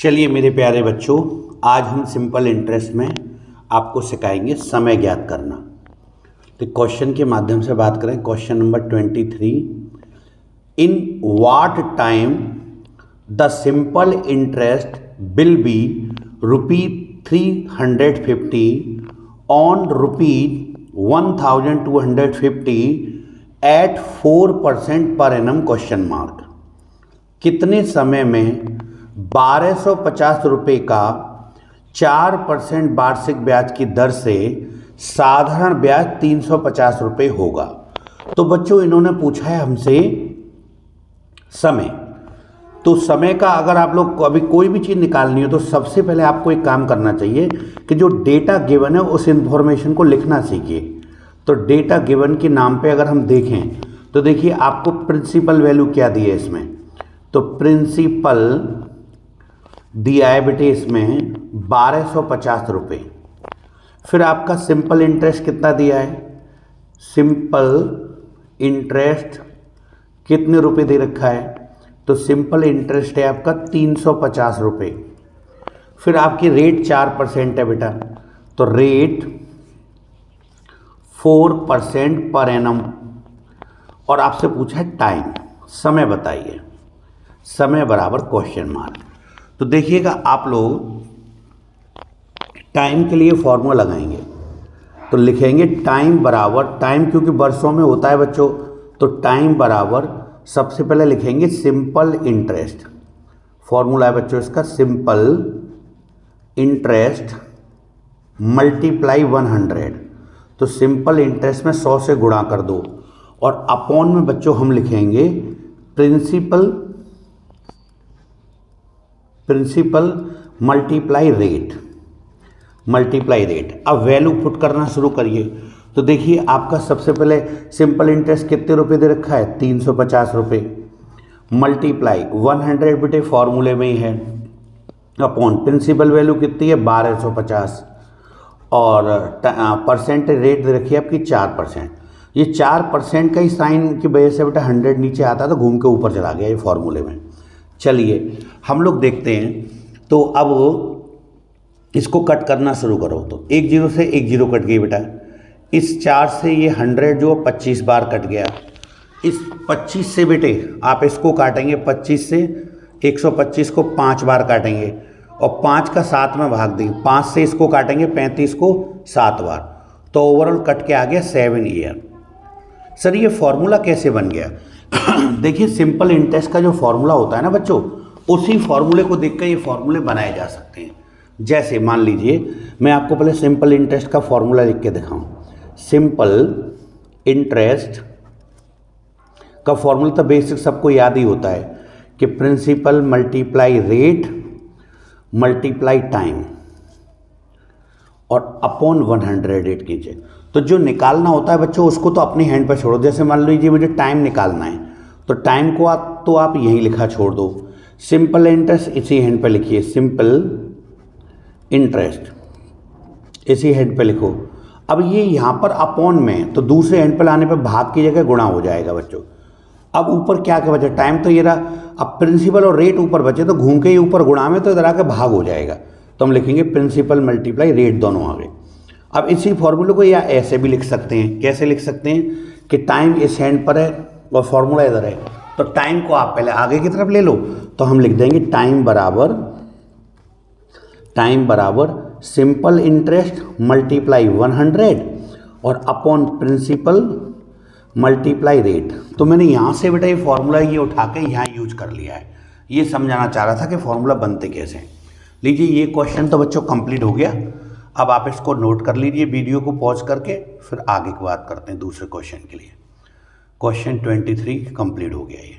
चलिए मेरे प्यारे बच्चों, आज हम सिंपल इंटरेस्ट में आपको सिखाएंगे समय ज्ञात करना। तो क्वेश्चन के माध्यम से बात करें। Question number 23, in what time the simple interest will be ₹350 on ₹1250 at 4% per annum question mark. कितने समय में 1250 रुपये का 4% वार्षिक ब्याज की दर से साधारण ब्याज 350 रुपये होगा। तो बच्चों इन्होंने पूछा है हमसे समय। तो समय का अगर आप लोग को अभी कोई भी चीज़ निकालनी हो तो सबसे पहले आपको एक काम करना चाहिए कि जो डेटा गिवन है उस इंफॉर्मेशन को लिखना सीखिए। तो डेटा गिवन के नाम पे अगर हम देखें तो देखिए आपको प्रिंसिपल वैल्यू क्या दी है इसमें। तो प्रिंसिपल दिया है बेटे इसमें 1250 रुपये। फिर आपका सिंपल इंटरेस्ट कितना दिया है, सिंपल इंटरेस्ट कितने रुपए दे रखा है, तो सिंपल इंटरेस्ट है आपका 350 रुपये। फिर आपकी रेट 4% है बेटा, तो रेट 4% पर एनम। और आपसे पूछा है टाइम, समय बताइए, समय बराबर क्वेश्चन मार्क। तो देखिएगा आप लोग टाइम के लिए फॉर्मूला लगाएंगे तो लिखेंगे टाइम बराबर, टाइम क्योंकि वर्षों में होता है बच्चों, तो टाइम बराबर सबसे पहले लिखेंगे सिंपल इंटरेस्ट। फॉर्मूला है बच्चों इसका सिंपल इंटरेस्ट मल्टीप्लाई 100। तो सिंपल इंटरेस्ट में 100 से गुणा कर दो और अपॉन में बच्चों हम लिखेंगे प्रिंसिपल मल्टीप्लाई रेट। अब वैल्यू पुट करना शुरू करिए। तो देखिए आपका सबसे पहले सिंपल इंटरेस्ट कितने रुपए दे रखा है, 350 रुपये, मल्टीप्लाई 100 बेटे फॉर्मूले में ही है, अपॉन प्रिंसिपल वैल्यू कितनी है 1250 और परसेंटेज रेट दे रखी है आपकी 4%। ये 4% का ही साइन की वजह से बेटा 100 नीचे आता तो घूम के ऊपर चला गया ये फॉर्मूले में। चलिए हम लोग देखते हैं। तो अब इसको कट करना शुरू करो। तो एक जीरो से एक जीरो कट गई बेटा, इस 4 से ये 100 जो 25 बार कट गया, इस 25 से बेटे आप इसको काटेंगे 25 से 125 को 5 बार काटेंगे और 5 का 7 में भाग देंगे, 5 से इसको काटेंगे 35 को 7 बार, तो ओवरऑल कट के आ गया 7 ईयर। सर ये फॉर्मूला कैसे बन गया? देखिए सिंपल इंटरेस्ट का जो फॉर्मूला होता है ना बच्चों, उसी फॉर्मूले को देखकर ये फॉर्मूले बनाए जा सकते हैं। जैसे मान लीजिए मैं आपको पहले सिंपल इंटरेस्ट का फॉर्मूला लिख के दिखाऊं। सिंपल इंटरेस्ट का फॉर्मूला तो बेसिक सबको याद ही होता है कि principal multiply rate multiply time और अपॉन 100 कीजिए। तो जो निकालना होता है बच्चों उसको तो अपनी हैंड पर छोड़ो। जैसे मान लीजिए मुझे टाइम निकालना है तो टाइम को आप यहीं लिखा छोड़ दो, सिंपल इंटरेस्ट इसी हैंड पर लिखिए, सिंपल इंटरेस्ट इसी हैंड पे लिखो। अब ये यहाँ पर अपॉन में, तो दूसरे हैंड पे लाने पे भाग की जगह गुणा हो जाएगा बच्चों। अब ऊपर क्या क्या बचा, टाइम तो ये रहा, अब प्रिंसिपल और रेट ऊपर बचे तो घूम के ही ऊपर गुणा में तो इधर आके भाग हो जाएगा, तो हम लिखेंगे प्रिंसिपल मल्टीप्लाई रेट दोनों आ गए। अब इसी फॉर्मूले को या ऐसे भी लिख सकते हैं, कैसे लिख सकते हैं कि टाइम इस हैंड पर है और फॉर्मूला इधर है, तो टाइम को आप पहले आगे की तरफ ले लो, तो हम लिख देंगे टाइम बराबर सिंपल इंटरेस्ट मल्टीप्लाई 100 और अपॉन प्रिंसिपल मल्टीप्लाई रेट। तो मैंने यहाँ से बेटा ये फॉर्मूला ये उठा के यहाँ यूज कर लिया है। ये समझाना चाह रहा था कि फॉर्मूला बनते कैसे हैं। लीजिए ये क्वेश्चन तो बच्चों कंप्लीट हो गया। अब आप इसको नोट कर लीजिए वीडियो को पॉज करके, फिर आगे की बात करते हैं दूसरे क्वेश्चन के लिए। क्वेश्चन 23 कंप्लीट हो गया ये।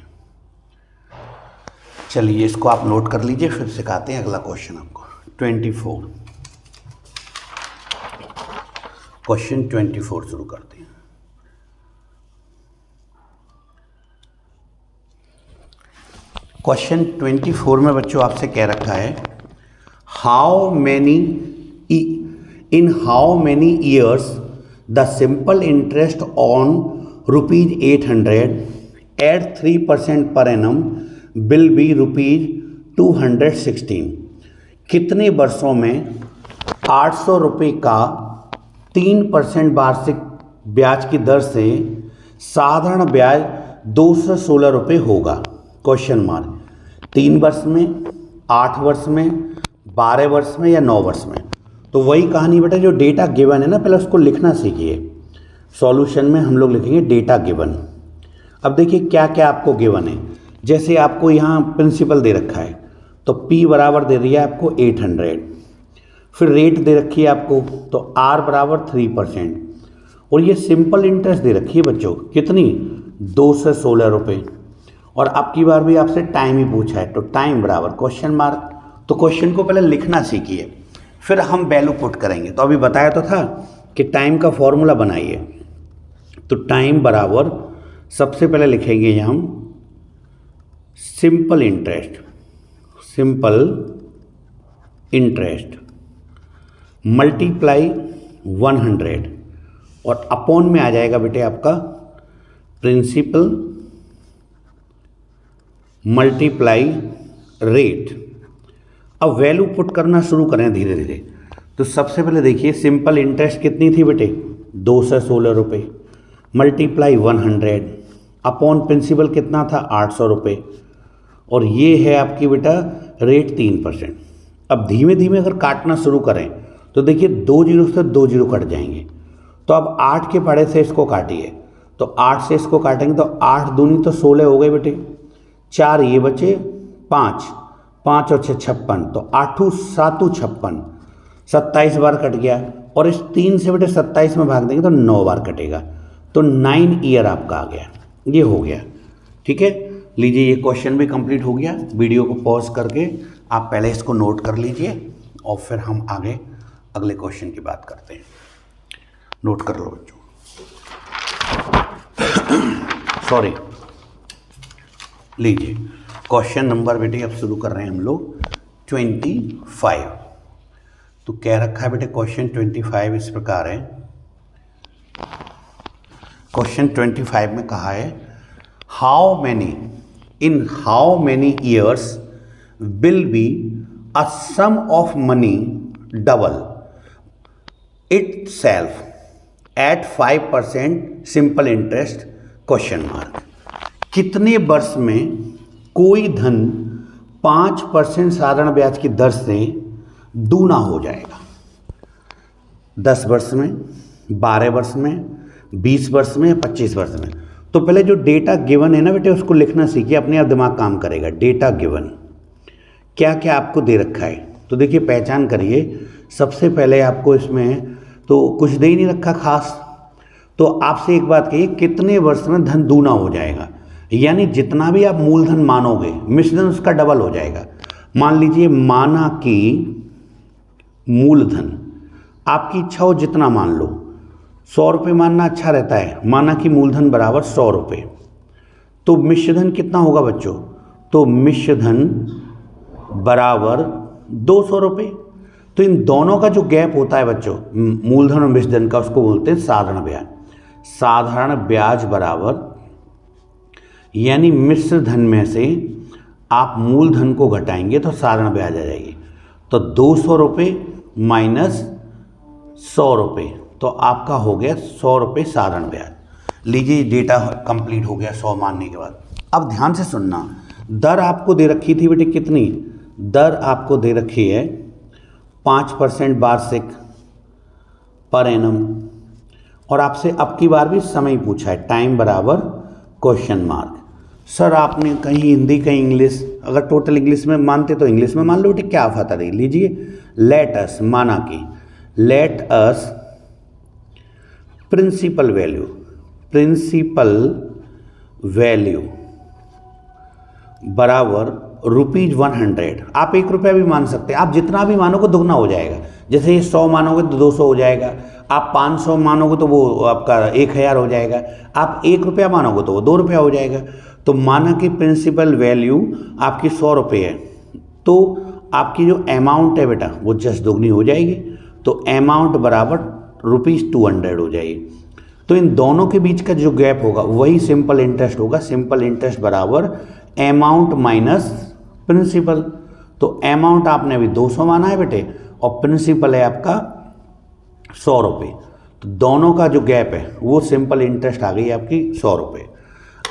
चलिए इसको आप नोट कर लीजिए, फिर सिखाते हैं अगला क्वेश्चन आपको। 24 क्वेश्चन 24 शुरू करते हैं। क्वेश्चन 24 में बच्चों आपसे कह रखा है in how many years the simple interest on ₹800 at 3% per annum will be ₹216। कितने वर्षों में 800 रुपये का 3% वार्षिक ब्याज की दर से साधारण ब्याज 216 रुपये होगा? Question mark. 3 वर्ष में, 8 वर्ष में, 12 वर्ष में या 9 वर्ष में? तो वही कहानी बेटा, जो डेटा गिवन है ना, पहले उसको लिखना सीखिए। सॉल्यूशन में हम लोग लिखेंगे डेटा गिवन। अब देखिए क्या क्या आपको गिवन है। जैसे आपको यहाँ प्रिंसिपल दे रखा है, तो P बराबर दे दिया है आपको 800, फिर रेट दे रखी है आपको, तो R बराबर 3%, और ये सिंपल इंटरेस्ट दे रखी है बच्चों, कितनी? 216 रुपये। और अब की बार भी आपसे टाइम ही पूछा है, तो टाइम बराबर क्वेश्चन मार्क। तो क्वेश्चन को पहले लिखना सीखिए, फिर हम वैल्यू पुट करेंगे। तो अभी बताया तो था कि टाइम का फॉर्मूला बनाइए। तो टाइम बराबर सबसे पहले लिखेंगे यहाँ हम simple interest, simple interest multiply 100, और अपॉन में आ जाएगा बेटे आपका प्रिंसिपल मल्टीप्लाई रेट। अब वैल्यू पुट करना शुरू करें धीरे धीरे। तो सबसे पहले देखिए सिंपल इंटरेस्ट कितनी थी बेटे? 216 रुपये, मल्टीप्लाई 100, अपॉन प्रिंसिपल कितना था? 800 रुपये, और ये है आपकी बेटा रेट 3%। अब धीमे धीमे अगर काटना शुरू करें तो देखिए 2 जीरो से 2 जीरो कट जाएंगे। तो अब 8 के पड़े से इसको काटिए, तो 8 से इसको काटेंगे तो 8 दूनी तो 16 हो गए बेटे, 4 ये बचे, 5 और 6 56, तो 8 7 56, 27 बार कट गया। और इस 3 से बेटे 27 में भाग देंगे तो 9 बार कटेगा, तो 9 ईयर आपका आ गया। ये हो गया, ठीक है। लीजिए ये क्वेश्चन भी कंप्लीट हो गया। वीडियो को पॉज करके आप पहले इसको नोट कर लीजिए और फिर हम आगे अगले क्वेश्चन की बात करते हैं। नोट कर लो बच्चों। सॉरी, लीजिए क्वेश्चन नंबर बेटे अब शुरू कर रहे हैं हम लोग 25। तो क्या रखा है बेटे क्वेश्चन 25 इस प्रकार है। क्वेश्चन 25 में कहा है how many years will be a sum of money double itself at 5% simple interest question mark. कितने वर्ष में कोई धन 5% साधारण ब्याज की दर से दूना हो जाएगा? 10 वर्ष में, 12 वर्ष में, 20 वर्ष में, 25 वर्ष में? तो पहले जो डेटा गिवन है ना बेटे उसको लिखना सीखिए, अपने आप दिमाग काम करेगा। डेटा गिवन क्या क्या आपको दे रखा है, तो देखिए पहचान करिए। सबसे पहले आपको इसमें तो कुछ दे ही नहीं रखा खास। तो आपसे एक बात कहिए, कितने वर्ष में धन दूना हो जाएगा? यानी जितना भी आप मूलधन मानोगे मिश्रधन उसका डबल हो जाएगा। मान लीजिए माना कि मूलधन आपकी इच्छा हो जितना मान लो, 100 रुपये मानना अच्छा रहता है। माना कि मूलधन बराबर 100 रुपये, तो मिश्रधन कितना होगा बच्चों? तो मिश्रधन बराबर 200 रुपये। तो इन दोनों का जो गैप होता है बच्चों, मूलधन और मिश्रधन का, उसको बोलते हैं साधारण ब्याज। साधारण ब्याज बराबर, यानी मिश्रधन में से आप मूलधन को घटाएंगे तो साधारण ब्याज आ जाएगी। तो 200 रुपये माइनस 100 रुपये, तो आपका हो गया 100 रुपये साधारण ब्याज। लीजिए डेटा कंप्लीट हो गया 100 मानने के बाद। अब ध्यान से सुनना, दर आपको दे रखी थी बेटे कितनी? दर आपको दे रखी है 5% वार्षिक पर एनम, और आपसे अब की बार भी समय पूछा है। टाइम बराबर क्वेश्चन मार्क। सर आपने कहीं हिंदी कहीं इंग्लिश, अगर टोटल इंग्लिश में मानते तो इंग्लिश में मान लो बेटे, क्या आता है। लीजिए लेट अस, माना कि लेट अस प्रिंसिपल वैल्यू बराबर ₹100। आप 1 रुपया भी मान सकते हैं, आप जितना भी मानोगे दुगना हो जाएगा। जैसे ये 100 मानोगे तो 200 हो जाएगा, आप 500 मानोगे तो वो आपका 1000 हो जाएगा, आप 1 रुपया मानोगे तो वो 2 रुपया हो जाएगा। तो माना कि प्रिंसिपल वैल्यू आपकी 100 रुपये है, तो आपकी जो अमाउंट है बेटा वो जस्ट दोगुनी हो जाएगी। तो अमाउंट बराबर ₹200 हो जाएगी। तो इन दोनों के बीच का जो गैप होगा वही सिंपल इंटरेस्ट होगा। सिंपल इंटरेस्ट बराबर अमाउंट माइनस प्रिंसिपल। तो अमाउंट आपने अभी 200 माना है बेटे और प्रिंसिपल है आपका 100 रुपये, तो दोनों का जो गैप है वो सिंपल इंटरेस्ट आ गई आपकी 100 रुपये।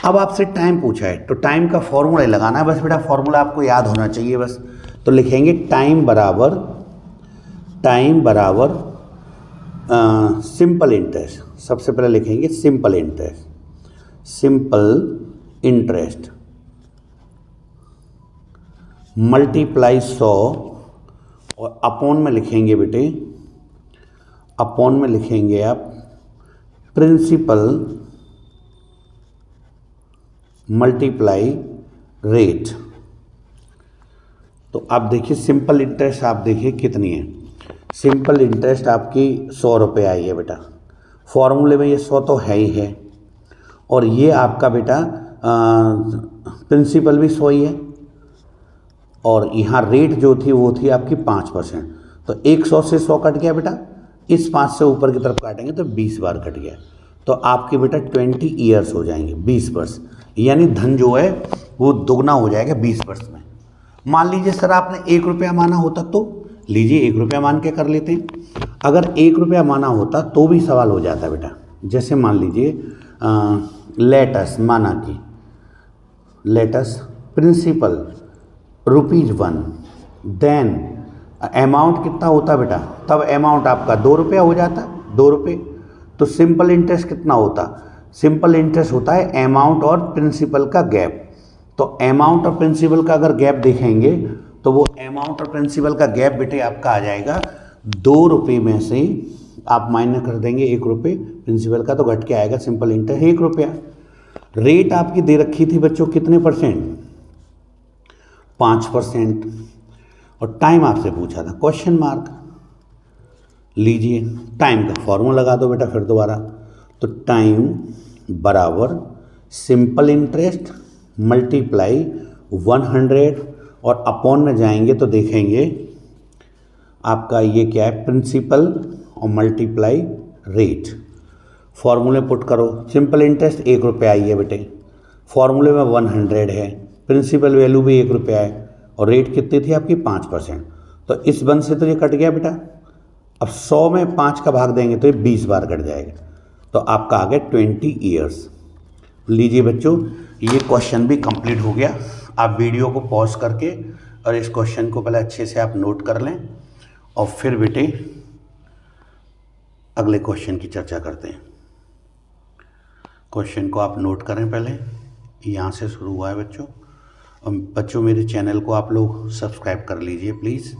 अब आपसे टाइम पूछा है तो टाइम का फॉर्मूला लगाना है, बस बेटा फॉर्मूला आपको याद होना चाहिए बस। तो लिखेंगे टाइम बराबर सिंपल इंटरेस्ट। सबसे पहले लिखेंगे सिंपल इंटरेस्ट मल्टीप्लाई 100 और अपॉन में लिखेंगे बेटे, अपॉन में लिखेंगे आप प्रिंसिपल मल्टीप्लाई रेट। तो आप देखिए सिंपल इंटरेस्ट आप देखिए कितनी है। सिंपल इंटरेस्ट आपकी 100 रुपये आई है बेटा, फॉर्मूले में ये 100 तो है ही है, और ये आपका बेटा प्रिंसिपल भी 100 ही है, और यहाँ रेट जो थी वो थी आपकी 5%। तो 100 से 100 कट गया बेटा, इस 5 से ऊपर की तरफ काटेंगे तो 20 बार कट गया, तो आपके बेटा 20 ईयर्स हो जाएंगे, 20 वर्ष, यानी धन जो है वो दुगना हो जाएगा 20 वर्ष में। मान लीजिए सर आपने 1 रुपया माना होता तो लीजिए 1 रुपया मान के कर लेते हैं। अगर 1 रुपया माना होता तो भी सवाल हो जाता बेटा। जैसे मान लीजिए लेटस माना कि लेटस प्रिंसिपल ₹1, देन अमाउंट कितना होता बेटा, तब अमाउंट आपका 2 रुपया हो जाता, 2 रुपये। तो सिंपल इंटरेस्ट कितना होता, सिंपल इंटरेस्ट होता है अमाउंट और प्रिंसिपल का गैप। तो अमाउंट और प्रिंसिपल का अगर गैप देखेंगे तो वो अमाउंट और प्रिंसिपल का गैप बेटे आपका आ जाएगा 2 रुपये में से आप माइनस कर देंगे 1 रुपये प्रिंसिपल का, तो घट के आएगा सिंपल इंटरेस्ट 1 रुपया। रेट आपकी दे रखी थी बच्चों कितने %, 5%, और टाइम आपसे पूछा था क्वेश्चन मार्क। लीजिए टाइम का फॉर्मूला लगा दो बेटा फिर दोबारा। तो टाइम बराबर सिंपल इंटरेस्ट मल्टीप्लाई 100 और अपॉन में जाएंगे तो देखेंगे आपका ये क्या है, प्रिंसिपल और मल्टीप्लाई रेट। फॉर्मूले पुट करो, सिंपल इंटरेस्ट 1 रुपया आई है बेटे, फॉर्मूले में 100 है, प्रिंसिपल वैल्यू भी 1 रुपया है, और रेट कितनी थी आपकी 5%। तो इस 1 से तो ये कट गया बेटा। अब 100 में 5 का भाग देंगे तो ये 20 बार कट जाएगा, तो आपका आ गया 20 ईयर्स। लीजिए बच्चों ये क्वेश्चन भी कंप्लीट हो गया। आप वीडियो को पॉज करके और इस क्वेश्चन को पहले अच्छे से आप नोट कर लें और फिर बेटे अगले क्वेश्चन की चर्चा करते हैं। क्वेश्चन को आप नोट करें, पहले यहाँ से शुरू हुआ है बच्चों। मेरे चैनल को आप लोग सब्सक्राइब कर लीजिए प्लीज़।